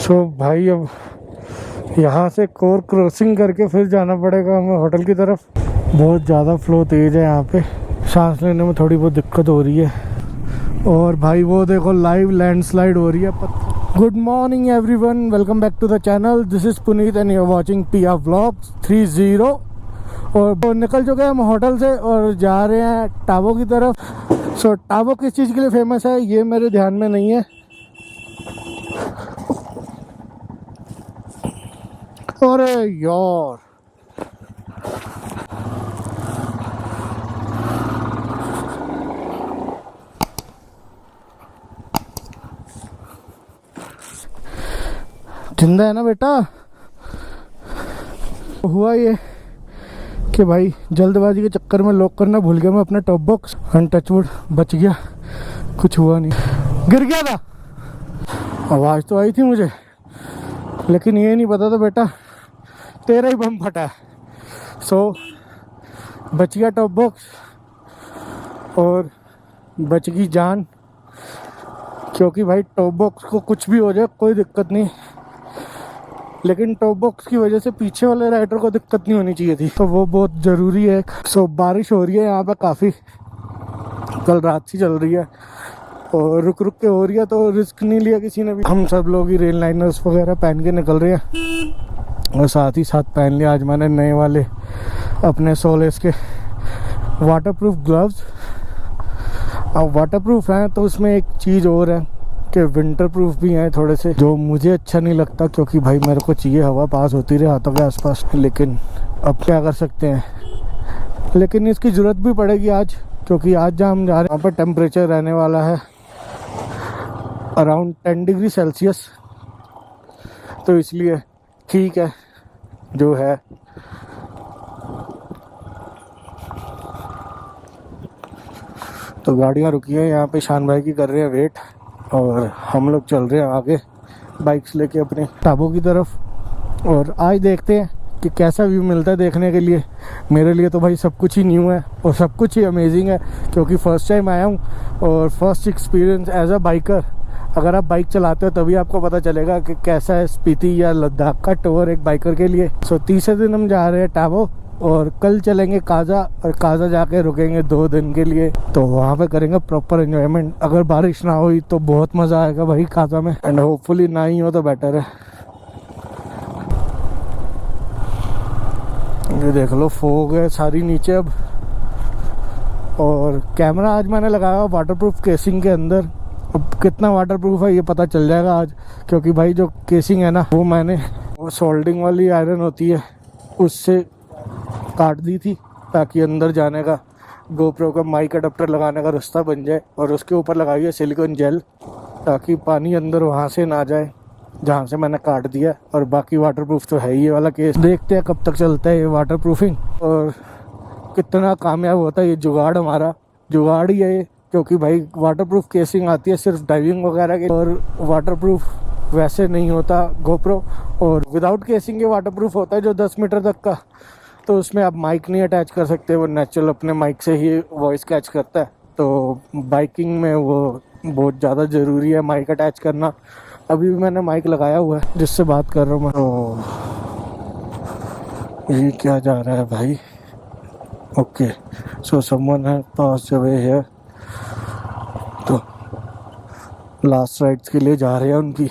सो भाई अब यहाँ से कोर क्रॉसिंग करके फिर जाना पड़ेगा हमें होटल की तरफ। बहुत ज़्यादा फ्लो तेज़ है यहाँ पे, सांस लेने में थोड़ी बहुत दिक्कत हो रही है। और भाई वो देखो लाइव लैंडस्लाइड हो रही है। Good morning everyone, welcome back to the channel. This is Puneet and you are watching Piya vlogs 30। और निकल चुके हैं हम होटल से और जा रहे हैं टाबो की तरफ। सो टाबो किस चीज़ के लिए फेमस है ये मेरे ध्यान में नहीं है। अरे यार जिंदा है ना बेटा। हुआ ये कि भाई जल्दबाजी के चक्कर में लॉक करना भूल गया मैं अपना टॉप बॉक्स। अनटचवुड बच गया, कुछ हुआ नहीं। गिर गया था, आवाज़ तो आई थी मुझे, लेकिन ये नहीं पता था बेटा तेरा ही बम फटा है। सो बच गया टॉप बॉक्स और बच गई जान, क्योंकि भाई टॉप बॉक्स को कुछ भी हो जाए कोई दिक्कत नहीं, लेकिन टॉप बॉक्स की वजह से पीछे वाले राइडर को दिक्कत नहीं होनी चाहिए थी, तो वो बहुत ज़रूरी है। सो बारिश हो रही है यहाँ पे काफ़ी, कल रात से चल रही है और रुक रुक के हो रही है, तो रिस्क नहीं लिया किसी ने भी। हम सब लोग ही रेन लाइनर्स वगैरह पहन के निकल रहे हैं और साथ ही साथ पहन लिया आज मैंने नए वाले अपने सोलेस के वाटरप्रूफ ग्लव्स। अब वाटरप्रूफ हैं तो उसमें एक चीज़ और है कि विंटर प्रूफ भी हैं थोड़े से, जो मुझे अच्छा नहीं लगता, क्योंकि भाई मेरे को चाहिए हवा पास होती रहे हाथों के आसपास। लेकिन अब क्या कर सकते हैं, लेकिन इसकी ज़रूरत भी पड़ेगी आज, क्योंकि आज जहाँ हम जा रहे हैं वहाँ पर टेम्परेचर रहने वाला है अराउंड 10 डिग्री सेल्सियस, तो इसलिए ठीक है जो है। तो गाड़ियाँ रुकी हैं यहाँ पे, शान भाई की कर रहे हैं वेट और हम लोग चल रहे हैं आगे बाइक्स लेके अपने टाबो की तरफ। और आज देखते हैं कि कैसा व्यू मिलता है देखने के लिए। मेरे लिए तो भाई सब कुछ ही न्यू है और सब कुछ ही अमेजिंग है, क्योंकि फ़र्स्ट टाइम आया हूँ और first experience as a biker. अगर आप बाइक चलाते हो तभी आपको पता चलेगा कि कैसा है स्पीति या लद्दाख का टूर एक बाइकर के लिए। सो तीसरे दिन हम जा रहे हैं टाबो और कल चलेंगे काजा, और काजा जाके रुकेंगे 2 दिन के लिए, तो वहाँ पे करेंगे प्रॉपर एंजॉयमेंट। अगर बारिश ना हुई तो बहुत मज़ा आएगा भाई काजा में, एंड होपफुली ना ही हो तो बेटर है। ये देख लो फोग है सारी नीचे अब। और कैमरा आज मैंने लगाया वाटरप्रूफ केसिंग के अंदर। अब कितना वाटरप्रूफ है ये पता चल जाएगा आज, क्योंकि भाई जो केसिंग है ना वो मैंने वो सोल्डिंग वाली आयरन होती है उससे काट दी थी, ताकि अंदर जाने का गोप्रो का माइक अडेप्टर लगाने का रास्ता बन जाए। और उसके ऊपर लगाई है सिलिकॉन जेल, ताकि पानी अंदर वहाँ से ना जाए जहाँ से मैंने काट दिया। और बाकी वाटरप्रूफ तो है ही ये वाला केस। देखते हैं कब तक चलता है ये वाटरप्रूफिंग और कितना कामयाब होता है ये जुगाड़। हमारा जुगाड़ ही है ये, क्योंकि भाई वाटरप्रूफ केसिंग आती है सिर्फ डाइविंग वगैरह के, और वाटरप्रूफ वैसे नहीं होता गोप्रो। और विदाउट केसिंग ये वाटरप्रूफ होता है जो 10 मीटर तक का, तो उसमें आप माइक नहीं अटैच कर सकते, वो नेचुरल अपने माइक से ही वॉइस कैच करता है। तो बाइकिंग में वो बहुत ज़्यादा ज़रूरी है माइक अटैच करना। अभी भी मैंने माइक लगाया हुआ है जिससे बात कर रहा हूँ मैं। तो ये क्या जा रहा है भाई। ओके, सो समवन है पास जवे है, तो लास्ट राइड्स के लिए जा रहे हैं उनकी।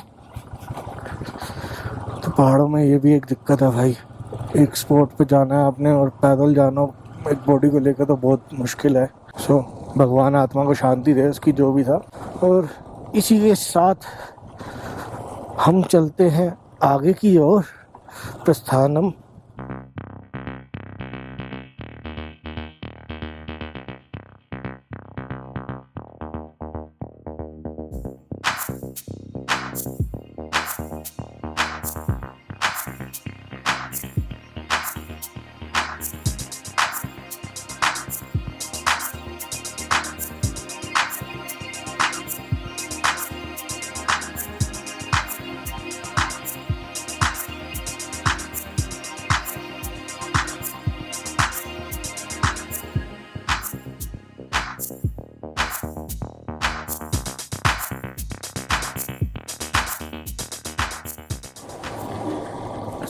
तो पहाड़ों में ये भी एक दिक्कत है भाई, एक स्पॉट पे जाना है आपने और पैदल जाना एक बॉडी को लेकर तो बहुत मुश्किल है। सो भगवान आत्मा को शांति दे उसकी, जो भी था। और इसी के साथ हम चलते हैं आगे की ओर, प्रस्थानम।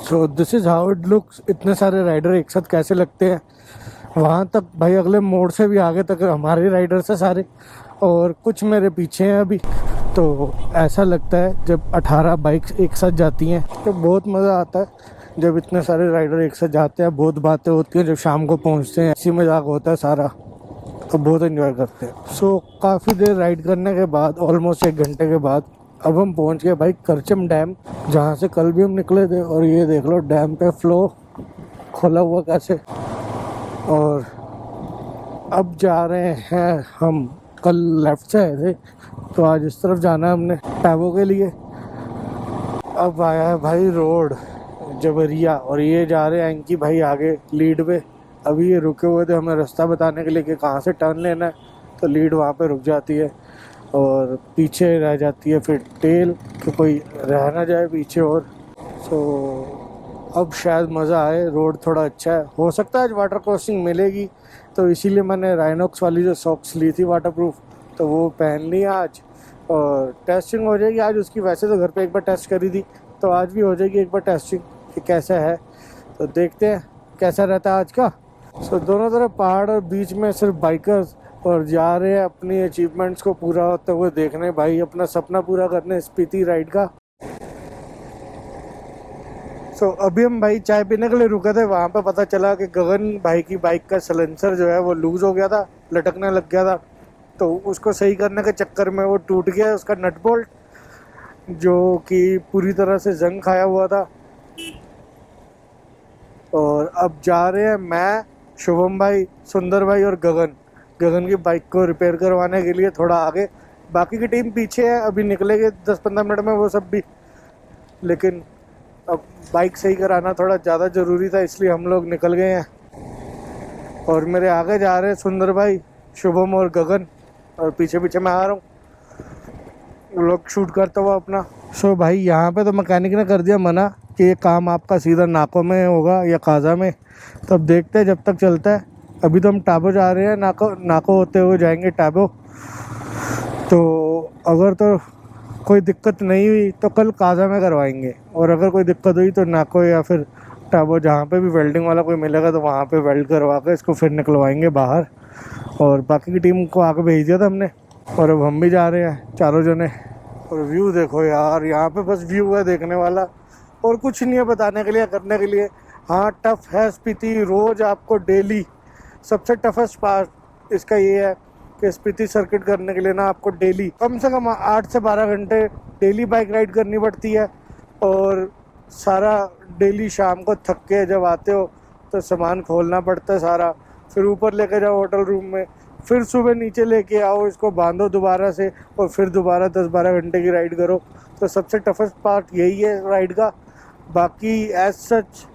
So this is how it looks. इतने सारे राइडर एक साथ कैसे लगते हैं। वहाँ तक भाई अगले मोड़ से भी आगे तक हमारे राइडर्स हैं सारे, और कुछ मेरे पीछे हैं अभी। तो ऐसा लगता है जब 18 बाइक्स एक साथ जाती हैं तो बहुत मज़ा आता है। जब इतने सारे राइडर एक साथ जाते हैं बहुत बातें होती हैं, जब शाम को पहुँचते हैं ऐसी मजाक होता है सारा, तो बहुत एंजॉय करते हैं। सो काफ़ी देर राइड करने के बाद, ऑलमोस्ट 1 घंटे के बाद, अब हम पहुँच गए भाई करचम डैम, जहाँ से कल भी हम निकले थे। और ये देख लो डैम पे फ्लो खोला हुआ कैसे। और अब जा रहे हैं हम, कल लेफ्ट से आए थे तो आज इस तरफ जाना है हमने टैबो के लिए। अब आया है भाई रोड जबरिया, और ये जा रहे हैं एंकी भाई आगे लीड पे। अभी ये रुके हुए थे हमें रास्ता बताने के लिए कि कहाँ से टर्न लेना है, तो लीड वहाँ पे रुक जाती है और पीछे रह जाती है फिर टेल, कि कोई रह ना जाए पीछे। और सो अब शायद मज़ा आए, रोड थोड़ा अच्छा है। हो सकता है आज वाटर क्रॉसिंग मिलेगी, तो इसीलिए मैंने राइनॉक्स वाली जो सॉक्स ली थी वाटरप्रूफ, तो वो पहन ली आज। और टेस्टिंग हो जाएगी आज उसकी। वैसे तो घर पे एक बार टेस्ट करी थी, तो आज भी हो जाएगी एक बार टेस्टिंग कि कैसा है। तो देखते हैं कैसा रहता है आज का। सो दोनों तरफ पहाड़ और बीच में सिर्फ बाइकर्स, और जा रहे हैं अपनी अचीवमेंट्स को पूरा होते हुए देखने, भाई अपना सपना पूरा करने स्पीति राइड का। सो अभी हम भाई चाय पीने के लिए रुके थे। वहाँ पे पता चला कि गगन भाई की बाइक का सलेंसर जो है वो लूज़ हो गया था, लटकने लग गया था। तो उसको सही करने के चक्कर में वो टूट गया उसका नट बोल्ट, जो कि पूरी तरह से जंग खाया हुआ था। और अब जा रहे हैं मैं, शुभम भाई, सुंदर भाई और गगन की बाइक को रिपेयर करवाने के लिए थोड़ा आगे। बाकी की टीम पीछे है, अभी निकलेंगे 10-15 मिनट में वो सब भी। लेकिन अब बाइक सही कराना थोड़ा ज़्यादा ज़रूरी था, इसलिए हम लोग निकल गए हैं। और मेरे आगे जा रहे हैं सुंदर भाई, शुभम और गगन, और पीछे पीछे मैं आ रहा हूँ, वो लोग शूट करता हुआ अपना। सो भाई यहाँ पे तो मैकेनिक ने कर दिया मना कि ये काम आपका सीधा नाकों में होगा या काजा में। तो अब देखते हैं जब तक चलता है। अभी तो हम टाबो जा रहे हैं, नाको होते हुए जाएंगे टाबो। तो अगर तो कोई दिक्कत नहीं हुई तो कल काजा में करवाएंगे, और अगर कोई दिक्कत हुई तो नाको या फिर टाबो, जहाँ पे भी वेल्डिंग वाला कोई मिलेगा तो वहाँ पे वेल्ड करवा के इसको फिर निकलवाएंगे बाहर। और बाकी की टीम को आगे भेज दिया था हमने, और अब हम भी जा रहे हैं चारों जने। और व्यू देखो यार, यहाँ पे बस व्यू है देखने वाला, और कुछ नहीं है बताने के लिए, करने के लिए। हाँ टफ है स्पीति, रोज़ आपको डेली, सबसे टफेस्ट पार्ट इसका ये है कि स्पीति सर्किट करने के लिए ना आपको डेली कम से कम 8 से 12 घंटे डेली बाइक राइड करनी पड़ती है। और सारा डेली शाम को थक के जब आते हो तो सामान खोलना पड़ता है सारा, फिर ऊपर लेके जाओ होटल रूम में, फिर सुबह नीचे लेके आओ, इसको बांधो दोबारा से, और फिर दोबारा 10-12 घंटे की राइड करो। तो सबसे टफेस्ट पार्ट यही है राइड का। बाकी एज सच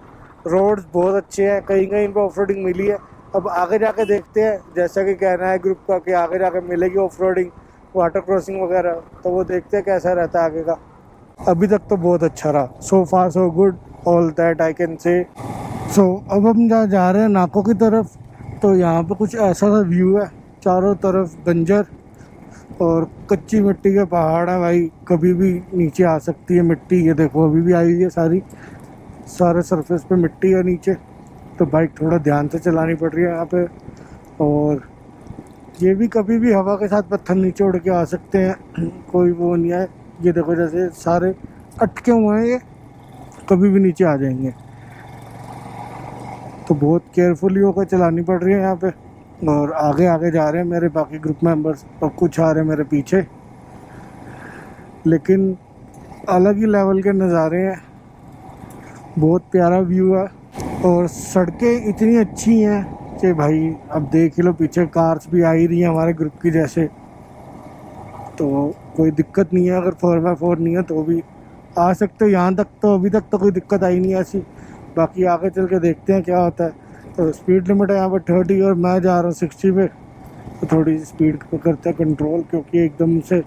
रोड्स बहुत अच्छे हैं, कहीं कहीं पे ऑफ रोडिंग मिली है। अब आगे जाके देखते हैं, जैसा कि कहना है ग्रुप का कि आगे जाके मिलेगी ऑफ रोडिंग, वाटर क्रॉसिंग वगैरह, तो वो देखते हैं कैसा रहता है आगे का। अभी तक तो बहुत अच्छा रहा, so far so good, all that I can say. So अब हम जा रहे हैं नाकों की तरफ। तो यहाँ पे कुछ ऐसा सा व्यू है, चारों तरफ बंजर और कच्ची मिट्टी के पहाड़ है भाई, कभी भी नीचे आ सकती है मिट्टी। ये देखो अभी भी आई हुई है सारे सरफेस पे मिट्टी है नीचे, तो बाइक थोड़ा ध्यान से चलानी पड़ रही है यहाँ पे। और ये भी कभी भी हवा के साथ पत्थर नीचे उड़ के आ सकते हैं, कोई वो नहीं है। ये देखो जैसे सारे अटके हुए हैं, ये कभी भी नीचे आ जाएंगे, तो बहुत केयरफुली होकर चलानी पड़ रही है यहाँ पे। और आगे आगे जा रहे हैं मेरे बाकी ग्रुप मेंबर्स, और कुछ आ रहे हैं मेरे पीछे, लेकिन अलग ही लेवल के नज़ारे हैं, बहुत प्यारा व्यू है। और सड़कें इतनी अच्छी हैं कि भाई अब देख ही लो, पीछे कार्स भी आ ही रही हैं हमारे ग्रुप की जैसे, तो कोई दिक्कत नहीं है। अगर 4x4 नहीं है तो भी आ सकते हो यहाँ तक, तो अभी तक तो कोई दिक्कत आई नहीं है ऐसी। बाकी आगे चल के देखते हैं क्या होता है। तो स्पीड लिमिट है यहाँ पर 30, और मैं जा रहा हूँ 60 पे, तो थोड़ी स्पीड को करते हैं कंट्रोल, क्योंकि एकदम से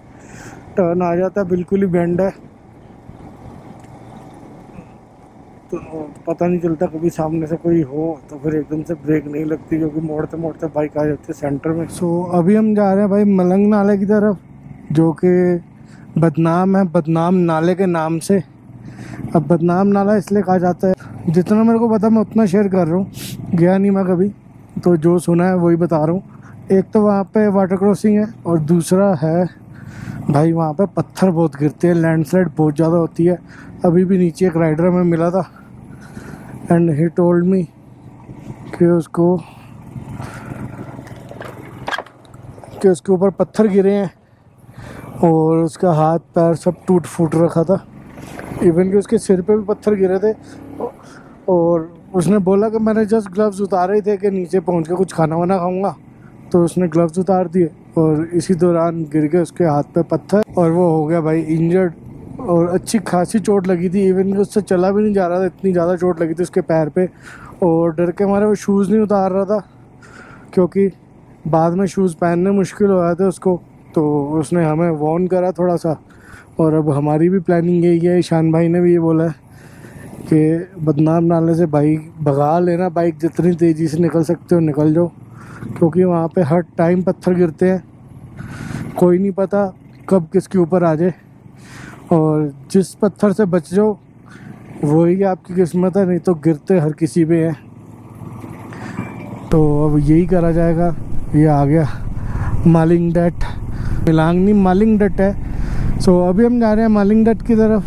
टर्न आ जाता है, बिल्कुल ही बेंड है, तो पता नहीं चलता कभी सामने से कोई हो तो फिर एकदम से ब्रेक नहीं लगती, क्योंकि मोड़ते मोड़ते बाइक आ जाती है सेंटर में। सो अभी हम जा रहे हैं भाई मलंग नाले की तरफ, जो कि बदनाम है, बदनाम नाले के नाम से। अब बदनाम नाला इसलिए कहा जाता है, जितना मेरे को पता मैं उतना शेयर कर रहा हूँ, गया नहीं मैं कभी, तो जो सुना है वही बता रहा हूँ। एक तो वहाँ पे वाटर क्रॉसिंग है और दूसरा है भाई वहाँ पे पत्थर बहुत गिरते हैं, लैंडस्लाइड बहुत ज़्यादा होती है। अभी भी नीचे एक राइडर हमें मिला था एंड ही टोल्ड मी कि उसके ऊपर पत्थर गिरे हैं और उसका हाथ पैर सब टूट फूट रखा था, इवन कि उसके सिर पे भी पत्थर गिरे थे। और उसने बोला कि मैंने जस्ट ग्लव्स उतारे थे कि नीचे पहुंच के कुछ खाना वाना खाऊंगा, तो उसने ग्लव्स उतार दिए और इसी दौरान गिर गए उसके हाथ पे पत्थर और वो हो गया भाई इंजर्ड। और अच्छी खासी चोट लगी थी, इवन कि उससे चला भी नहीं जा रहा था, इतनी ज़्यादा चोट लगी थी उसके पैर पे। और डर के मारे वो शूज़ नहीं उतार रहा था, क्योंकि बाद में शूज़ पहनने मुश्किल हो रहे थे उसको, तो उसने हमें वार्न करा थोड़ा सा। और अब हमारी भी प्लानिंग यही है, ईशान भाई ने भी ये बोला है कि बदनाम नाले से बाइक भगा लेना, बाइक जितनी तेज़ी से निकल सकते हो निकल जाओ, क्योंकि वहाँ पे हर टाइम पत्थर गिरते हैं, कोई नहीं पता कब किसके ऊपर आ जाए। और जिस पत्थर से बच जाओ वही आपकी किस्मत है, नहीं तो गिरते हर किसी पे है। तो अब यही करा जाएगा। ये आ गया मालिंगडट, मिलांग नहीं मालिंगडट है। सो अभी हम जा रहे हैं मालिंगडट की तरफ।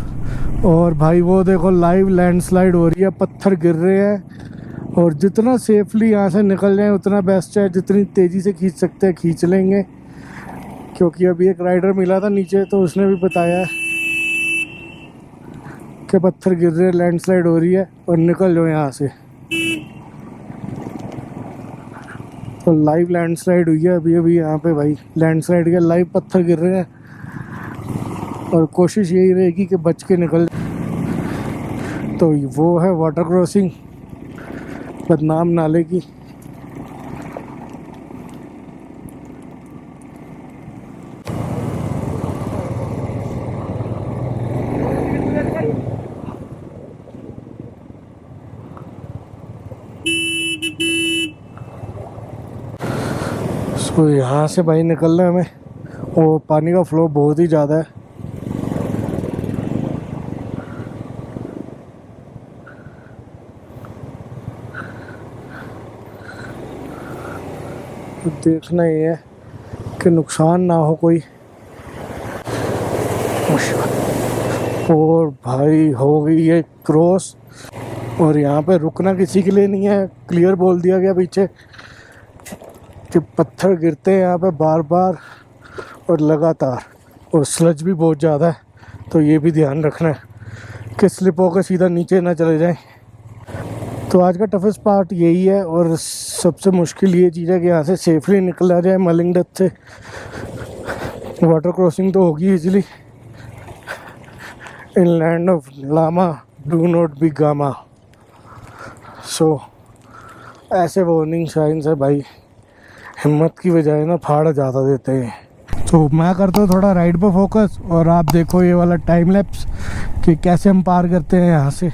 और भाई वो देखो लाइव लैंडस्लाइड हो रही है, पत्थर गिर रहे हैं। और जितना सेफली यहाँ से निकल जाए उतना बेस्ट है, जितनी तेज़ी से खींच सकते हैं खींच लेंगे, क्योंकि अभी एक राइडर मिला था नीचे तो उसने भी बताया कि पत्थर गिर रहे हैं, लैंडस्लाइड हो रही है और निकल जाओ यहाँ से। तो लाइव लैंडस्लाइड हुई है अभी यहाँ पे भाई, लैंडस्लाइड के लाइव पत्थर गिर रहे हैं और कोशिश यही रहेगी कि बच के निकल। तो वो है वाटर क्रॉसिंग बदनाम नाले की। तो यहाँ से भाई निकलना है हमें, और पानी का फ्लो बहुत ही ज़्यादा है। तो देखना ही है कि नुकसान ना हो कोई। और भाई हो गई है क्रॉस, और यहाँ पे रुकना किसी के लिए नहीं है, क्लियर बोल दिया गया पीछे कि पत्थर गिरते हैं यहाँ पे बार बार और लगातार, और स्लज भी बहुत ज़्यादा है, तो ये भी ध्यान रखना है कि स्लिप होकर सीधा नीचे ना चले जाएं। तो आज का टफेस्ट पार्ट यही है, और सबसे मुश्किल ये चीज़ है कि यहाँ से सेफली निकला जाए मालिंगडट से। वाटर क्रॉसिंग तो होगी easily, in land of lama do not be gamma. So ऐसे वार्निंग साइंस है भाई, हिम्मत की बजाय ना फाड़ ज़्यादा देते हैं। तो मैं करता हूँ थोड़ा राइड पे फोकस, और आप देखो ये वाला टाइम लैप्स कि कैसे हम पार करते हैं यहाँ से।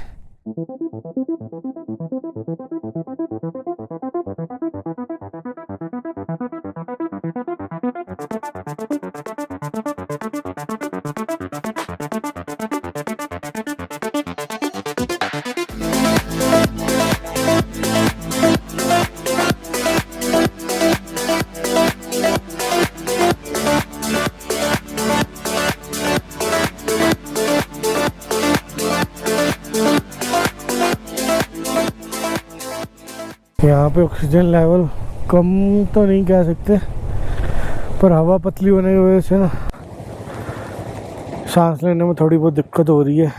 यहाँ पे ऑक्सीजन लेवल कम तो नहीं कह सकते, पर हवा पतली होने की वजह से ना सांस लेने में थोड़ी बहुत दिक्कत हो रही है।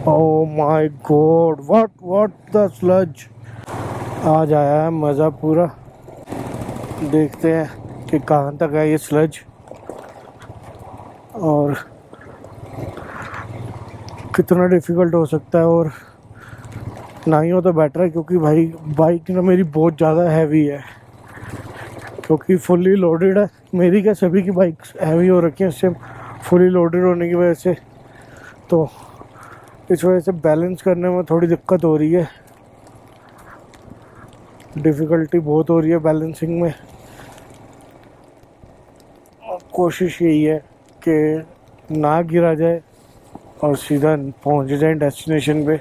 Oh my God, what the sludge. आज आया है मज़ा पूरा। देखते हैं कि कहाँ तक है ये स्लज और कितना डिफ़िकल्ट हो सकता है, और ना ही हो तो बेटर है, क्योंकि भाई बाइक ना मेरी बहुत ज़्यादा हैवी है, क्योंकि फुली लोडेड है। मेरी क्या सभी की बाइक्स हैवी हो रखी हैं इससे, फुली लोडेड होने की वजह से, तो इस वजह से बैलेंस करने में थोड़ी दिक्कत हो रही है, डिफ़िकल्टी बहुत हो रही है बैलेंसिंग में। कोशिश यही है कि ना गिरा जाए और सीधा पहुंच जाए डेस्टिनेशन पे।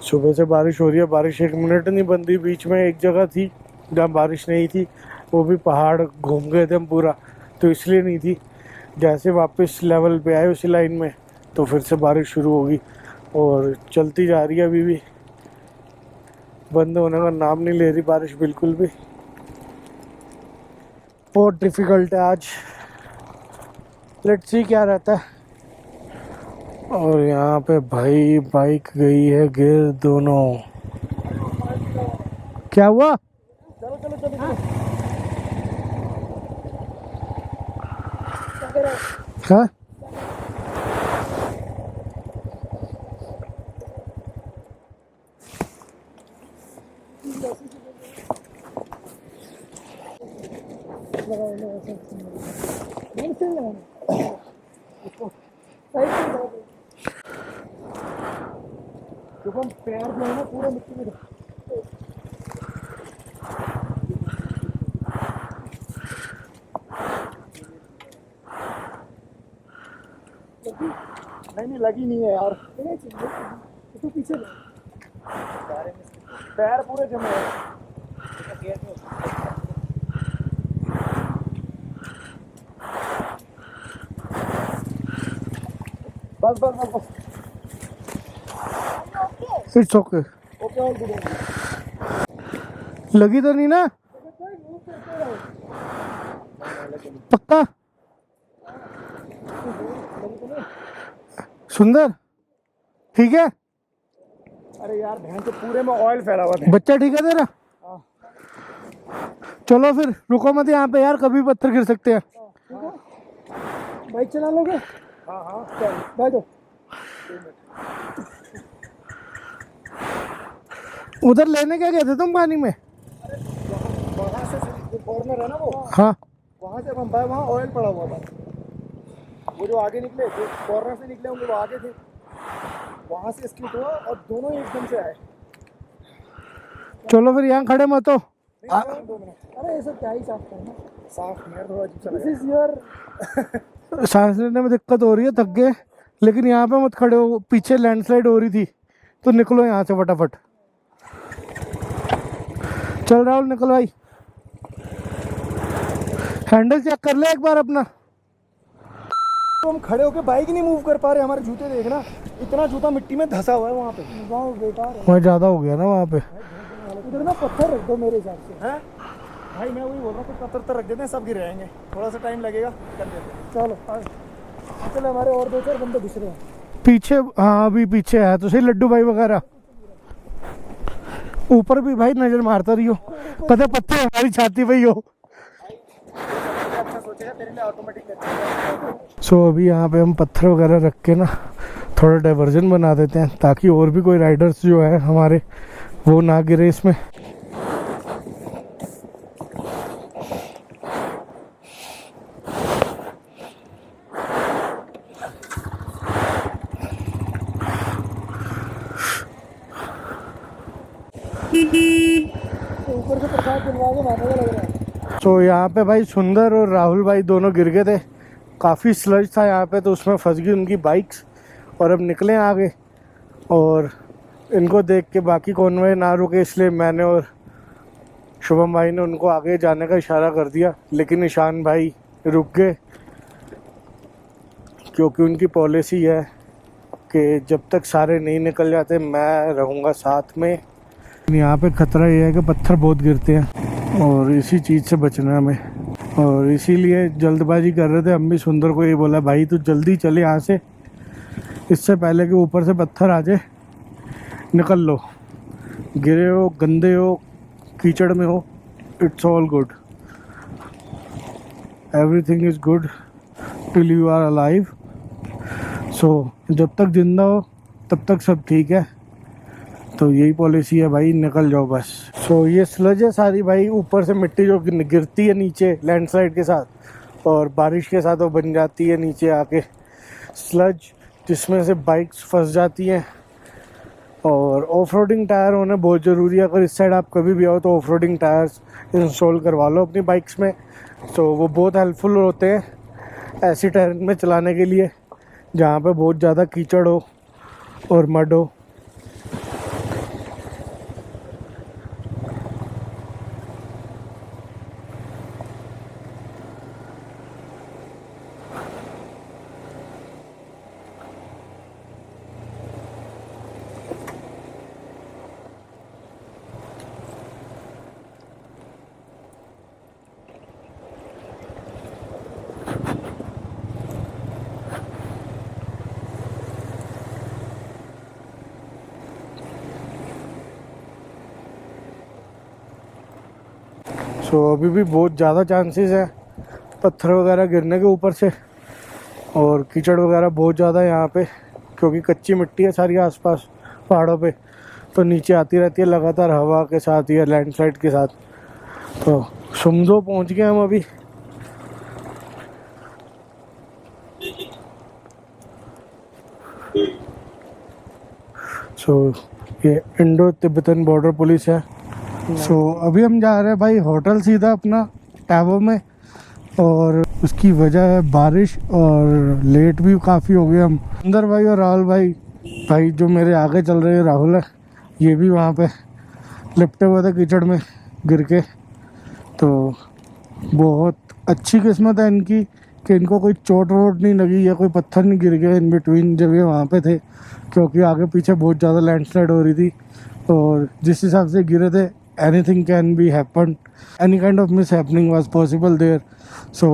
सुबह से बारिश हो रही है, बारिश एक मिनट नहीं बंद हुई। बीच में एक जगह थी जहाँ बारिश नहीं थी, वो भी पहाड़ घूम गए थे हम पूरा, तो इसलिए नहीं थी। जैसे वापस लेवल पे आए उसी लाइन में तो फिर से बारिश शुरू होगी और चलती जा रही है, अभी भी बंद होने का नाम नहीं ले रही बारिश बिल्कुल भी। बहुत डिफ़िकल्ट है आज, लेट्स सी क्या रहता है। और यहाँ पे भाई बाइक गई है गिर दोनों। क्या हुआ? चलो चलो चलो चलो। हाँ देखो हम पैर जो है ना पूरा मिट्टी में नहीं लगी नहीं है यार। तो पीछे पैर पूरे जमे हैं। बस बस बस बस। It's okay. Okay all good. लगी तो नहीं ना? पक्का? सुंदर ठीक है? अरे यार बहन तो पूरे में ऑयल फैला हुआ था। बच्चा ठीक है तेरा? चलो फिर रुको मत यहाँ पे यार, कभी पत्थर गिर सकते हैं। बाइक चला लोगे? हाँ हाँ चल बैठो। उधर लेने क्या गए थे तुम पानी में? वहाँ से जो कॉर्नर है ना वो, हाँ वहाँ से हम भाई वहाँ ऑयल पड़ा हुआ था। वो जो आगे निकले जो कॉर्नर से निकले होंगे वो आगे थे, वहाँ से स्किट हुआ और दोनों ही एकदम से आए। चलो फिर यहाँ खड़े मत हो। 2 मिनट। अरे ऐसा क्या ही साफ करना, साफ नहीं यार, थोड़ा अजीब सा लग रहा है। सांस लेने में दिक्कत हो रही है, थक गए। लेकिन यहाँ पे मत खड़े हो, पीछे लैंडस्लाइड हो रही थी, तो निकलो यहाँ से फटाफट। चल राहुल निकल भाई, हैंडल चेक कर ले एक बार अपना। तो हम खड़े होके बाइक नहीं मूव कर पा रहे, हमारे जूते देखना, इतना जूता मिट्टी में धंसा हुआ है वहाँ पे। बहुत बेकार है। वहाँ ज़्यादा हो गया ना वहाँ पे। उधर ना पत्थर रख दो मेरे हिसाब से। हैं भाई मैं वही बोल रहा हूँ, पत्थर रख देते हैं, सब गिर जाएंगे, थोड़ा सा टाइम लगेगा, कर देते हैं। चलो चलो हमारे और 2-4 बंदे दूसरे हैं पीछे। हाँ अभी पीछे है तो सही, लड्डू भाई वगैरह। ऊपर भी भाई नजर मारता रही हो, पता पत्थर हमारी छाती पे ही हो। अच्छा सोचेगा तेरे लिए ऑटोमेटिक। सो अभी यहाँ पे हम पत्थर वगैरह रख के ना थोड़ा डाइवर्जन बना देते हैं, ताकि और भी कोई राइडर्स जो है हमारे वो ना गिरे इसमें। ऊपर से प्रसाद दिलवा के मारने लग रहा है। तो यहाँ पे भाई सुंदर और राहुल भाई दोनों गिर गए थे, काफ़ी स्लज था यहाँ पे, तो उसमें फंस गई उनकी बाइक्स। और अब निकले आगे, और इनको देख के बाकी कॉन्वॉय ना रुके, इसलिए मैंने और शुभम भाई ने उनको आगे जाने का इशारा कर दिया। लेकिन ईशान भाई रुक गए, क्योंकि उनकी पॉलिसी है कि जब तक सारे नहीं निकल जाते मैं रहूँगा साथ में। यहाँ पे खतरा ये है कि पत्थर बहुत गिरते हैं और इसी चीज़ से बचना है हमें, और इसीलिए जल्दबाजी कर रहे थे। हम भी सुंदर को ये बोला, भाई तू जल्दी चले यहाँ से, इससे पहले कि ऊपर से पत्थर आ जाए। निकल लो, गिरे हो, गंदे हो, कीचड़ में हो, it's all good, everything is good till you are alive. So जब तक जिंदा हो तब तक सब ठीक है। तो यही पॉलिसी है भाई, निकल जाओ बस। सो ये स्लज है सारी भाई, ऊपर से मिट्टी जो गिरती है नीचे लैंडस्लाइड के साथ, और बारिश के साथ वो बन जाती है नीचे आके स्लज, जिसमें से बाइक्स फंस जाती हैं और ऑफ रोडिंग टायर होना बहुत ज़रूरी है। अगर इस साइड आप कभी भी आओ तो ऑफ रोडिंग टायर्स इंस्टॉल करवा लो अपनी बाइक्स में, तो वो बहुत हेल्पफुल होते हैं ऐसी टेरेन में चलाने के लिए जहाँ पे बहुत ज़्यादा कीचड़ हो और मड हो। सो अभी भी बहुत ज़्यादा चांसेस है पत्थर वगैरह गिरने के ऊपर से, और कीचड़ वगैरह बहुत ज़्यादा है यहाँ पे क्योंकि कच्ची मिट्टी है सारी आसपास पहाड़ों पे, तो नीचे आती रहती है लगातार हवा के साथ या लैंडस्लाइड के साथ। तो सुमदो पहुँच गए हम अभी। सो ये इंडो तिब्बतन बॉर्डर पुलिस है। सो अभी हम जा रहे हैं भाई होटल सीधा अपना टैबो में, और उसकी वजह है बारिश और लेट भी काफ़ी हो गए हम। अंदर भाई और राहुल भाई जो मेरे आगे चल रहे हैं राहुल है, ये भी वहाँ पे लिपटे हुए थे कीचड़ में गिर के। तो बहुत अच्छी किस्मत है इनकी कि इनको कोई चोट वोट नहीं लगी या कोई पत्थर नहीं गिर गया इन बिटवीन जब ये वहाँ पे थे, क्योंकि आगे पीछे बहुत ज़्यादा लैंडस्लाइड हो रही थी और जिस हिसाब से गिरे थे anything can be happened, any kind of mishappening was possible there, so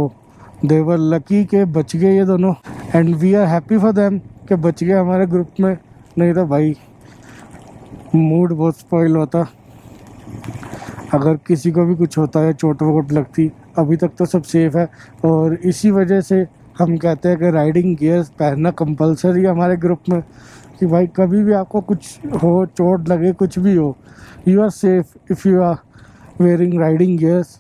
they were lucky के बच गए ये दोनों, and we are happy for them कि बच गए हमारे ग्रुप में, नहीं तो भाई मूड बहुत स्पॉइल होता अगर किसी को भी कुछ होता है, चोट वोट लगती। अभी तक तो सब सेफ है और इसी वजह से हम कहते हैं कि राइडिंग गियर्स पहनना कंपलसरी है हमारे ग्रुप में, कि भाई कभी भी आपको कुछ हो, चोट लगे, कुछ भी हो, you are safe if you are wearing riding gears.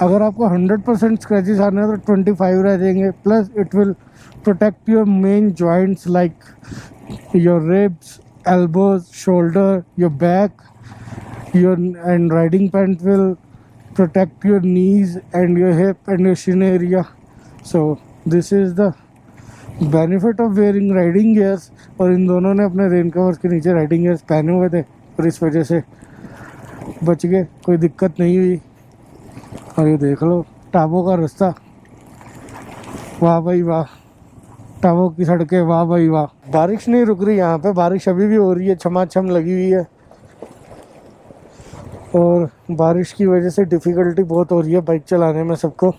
अगर आपको 100% स्क्रैचेस आने हैं तो 25 रह जाएंगे, plus it will protect your main joints like your ribs, elbows, shoulder, your back, your and riding pant will protect your knees and your hip and your shin area. So this is the benefit of wearing riding gears। और इन दोनों ने अपने rain covers के नीचे riding gears पहने हुए थे और इस वजह से बच गए, कोई दिक्कत नहीं हुई। और ये देख लो टाबो का रास्ता, वाह भाई वाह, टाबो की सड़कें, वाह भाई वाह। बारिश नहीं रुक रही यहाँ पे, बारिश अभी भी हो रही है, छमाछम लगी हुई है और बारिश की वजह से डिफ़िकल्टी बहुत हो रही है बाइक चलाने में सबको।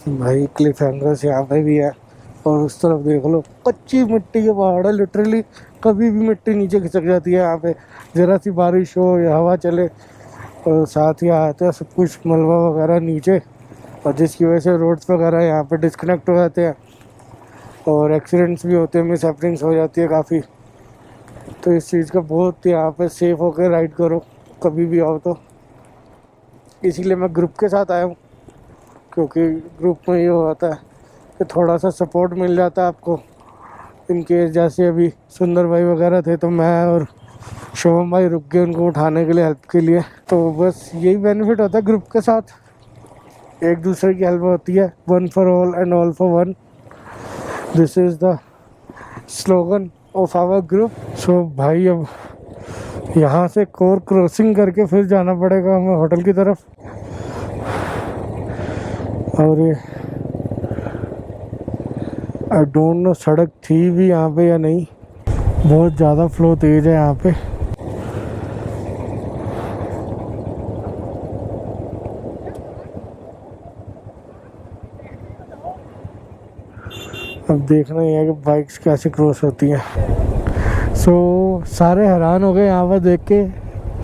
भाई क्लिफ हैंगर्स यहाँ पे भी है और उस तरफ देख लो कच्ची मिट्टी के पहाड़ है, लिटरली कभी भी मिट्टी नीचे खिसक जाती है यहाँ पे, ज़रा सी बारिश हो या हवा चले और साथ ही आते हैं सब कुछ मलबा वगैरह नीचे, और जिसकी वजह से रोड्स वगैरह यहाँ पे डिस्कनेक्ट हो जाते हैं और एक्सीडेंट्स भी होते हैं, मिस हैपनिंग्स हो जाती है काफ़ी। तो इस चीज़ का बहुत यहाँ पे सेफ होकर राइड करो कभी भी आओ तो। इसीलिए मैं ग्रुप के साथ आया हूँ, क्योंकि ग्रुप में ये होता है कि थोड़ा सा सपोर्ट मिल जाता है आपको। इन केस जैसे अभी सुंदर भाई वगैरह थे तो मैं और शोभम भाई रुक गए उनको उठाने के लिए, हेल्प के लिए। तो बस यही बेनिफिट होता है ग्रुप के साथ, एक दूसरे की हेल्प होती है। One for all and all for one, this is the slogan of our group. So भाई अब यहाँ से कोर क्रॉसिंग करके फिर जाना पड़ेगा हमें होटल की तरफ। और ये आई डोंट नो सड़क थी भी यहाँ पे या नहीं, बहुत ज़्यादा फ्लो तेज है यहाँ पे। अब देखना ही है कि बाइक्स कैसे क्रॉस होती हैं। सो सारे हैरान हो गए यहाँ पर देख के,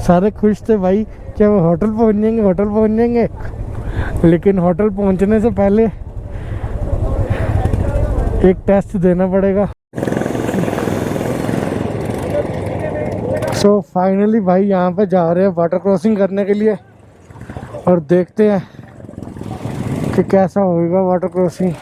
सारे खुश थे भाई कि वो होटल पहुँच जाएंगे, होटल पहुँच जाएंगे। लेकिन होटल पहुँचने से पहले एक टेस्ट देना पड़ेगा। सो फाइनली भाई यहाँ पे जा रहे हैं वाटर क्रॉसिंग करने के लिए और देखते हैं कि कैसा होगा वाटर क्रॉसिंग।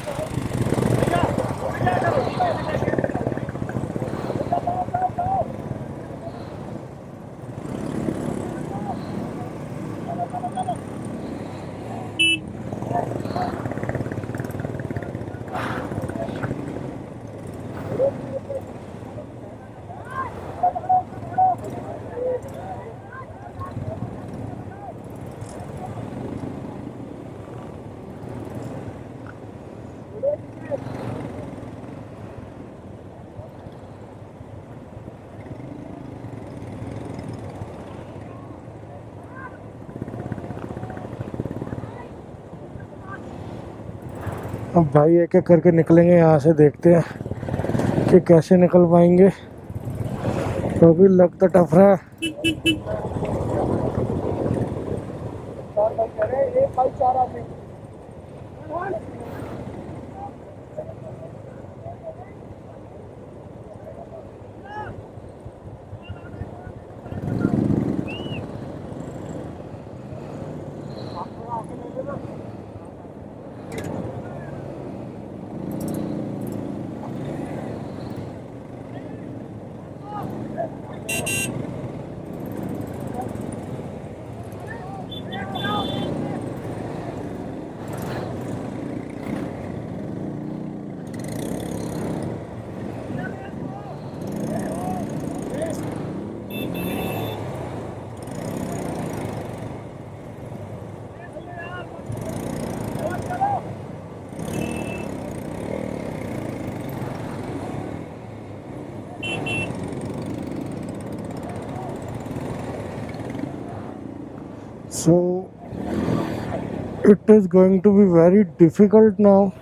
अब भाई एक एक करके निकलेंगे यहाँ से, देखते हैं कि कैसे निकल पाएंगे। तो भी लग तो टफ रहा है। So it is going to be very difficult now.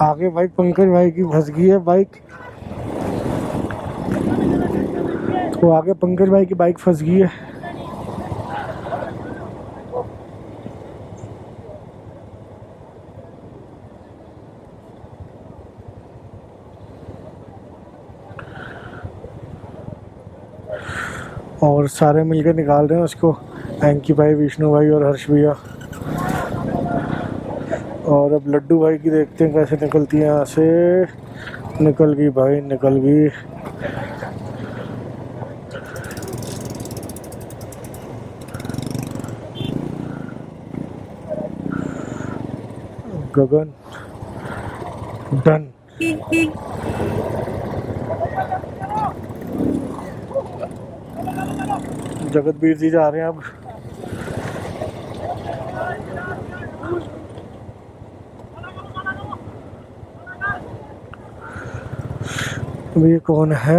आगे भाई पंकज भाई की फंस गई है बाइक। तो आगे पंकज भाई की बाइक फंस गई है। और सारे मिलकर निकाल रहे हैं उसको, एंकी भाई, विष्णु भाई और हर्ष भैया। और अब लड्डू भाई की देखते हैं कैसे निकलती है यहाँ से। निकल गई भाई, निकल गई। गगन डन। जगतवीर जी जा रहे हैं अब। ये कौन है?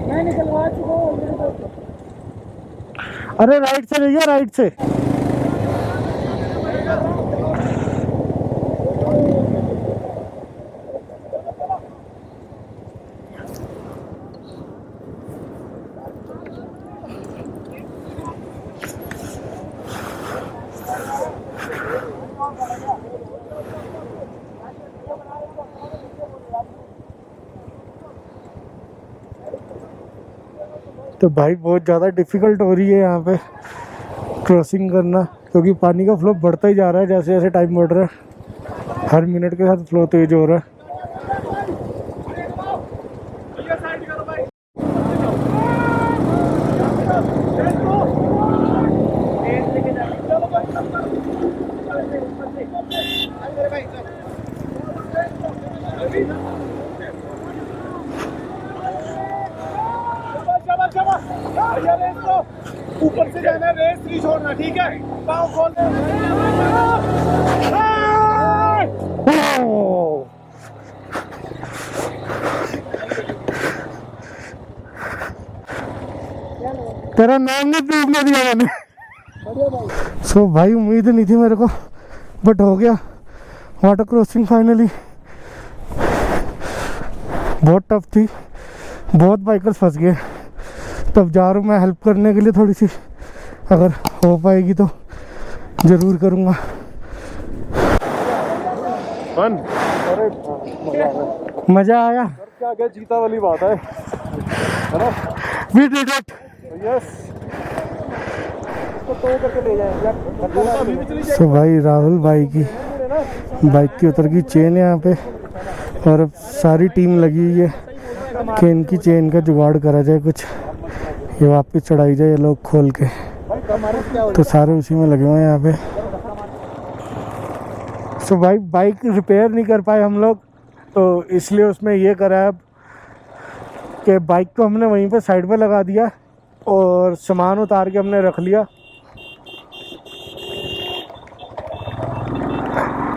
मैं निकलवा चुका हूँ। अरे राइट से भैया, राइट से। तो भाई बहुत ज़्यादा डिफ़िकल्ट हो रही है यहाँ पे क्रॉसिंग करना, क्योंकि पानी का फ्लो बढ़ता ही जा रहा है जैसे जैसे टाइम बढ़ रहा है। हर मिनट के साथ फ्लो तेज हो रहा है। भैया रेस लो, ऊपर से जाना, रेस नहीं छोड़ना, ठीक है? पाँव खोल दे। तेरा नाम नहीं डूबने दिया मैंने। बढ़िया भाई। सो भाई उम्मीद नहीं थी मेरे को, बट हो गया वाटर क्रॉसिंग फाइनली। बहुत टफ थी, बहुत बाइकर्स फंस गए। तब जा रहा हूँ मैं हेल्प करने के लिए थोड़ी सी, अगर हो पाएगी तो ज़रूर करूँगा। फन, अरे मज़ा आया। क्या क्या जीता वाली बात है ना? We did it. यस, इसको तोड़ करके ले जाएंगे। सो भाई राहुल भाई की बाइक की उतर की चेन है यहाँ पे, और अब सारी टीम लगी हुई है कि इनकी चेन का जुगाड़ करा जाए, कुछ ये वापस चढ़ाई जाए ये लोग खोल के। तो सारे उसी में लगे हुए हैं यहाँ पे। सो भाई बाइक रिपेयर नहीं कर पाए हम लोग, तो इसलिए उसमें ये करा है अब कि बाइक को हमने वहीं पे साइड पे लगा दिया और सामान उतार के हमने रख लिया।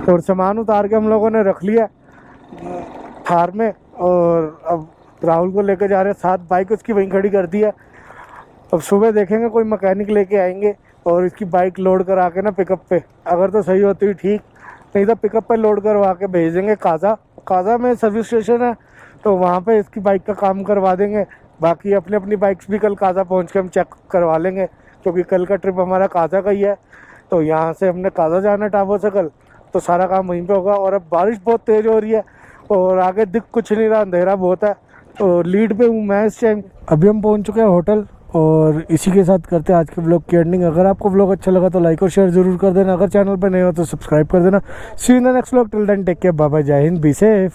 और सामान उतार के हम लोगों ने रख लिया थार में, और अब राहुल को लेकर जा रहे हैं साथ। बाइक उसकी वहीं खड़ी कर दी है। अब सुबह देखेंगे कोई मैकेनिक लेके आएंगे और इसकी बाइक लोड करा के ना पिकअप पे, अगर तो सही होती ठीक, नहीं तो पिकअप पे लोड करवा के भेज देंगे काजा में सर्विस स्टेशन है, तो वहाँ पे इसकी बाइक का काम करवा देंगे। बाकी अपनी अपनी बाइक्स भी कल काजा पहुँच के हम चेक करवा लेंगे, क्योंकि कल का ट्रिप हमारा काजा का ही है। तो यहाँ से हमने काजा जाना है टाबो से कल, तो सारा काम वहीं पे होगा। और अब बारिश बहुत तेज़ हो रही है और आगे दिख कुछ नहीं रहा, अंधेरा बहुत है। तो लीड पे हूँ मैं इस टाइम। अभी हम पहुँच चुके हैं होटल, और इसी के साथ करते हैं आज के ब्लॉग की एंडिंग। अगर आपको ब्लॉग अच्छा लगा तो लाइक और शेयर जरूर कर देना। अगर चैनल पर नए हो तो सब्सक्राइब कर देना। See you in the next blog. Till then take care, bye bye, जय हिंद, बी सेफ।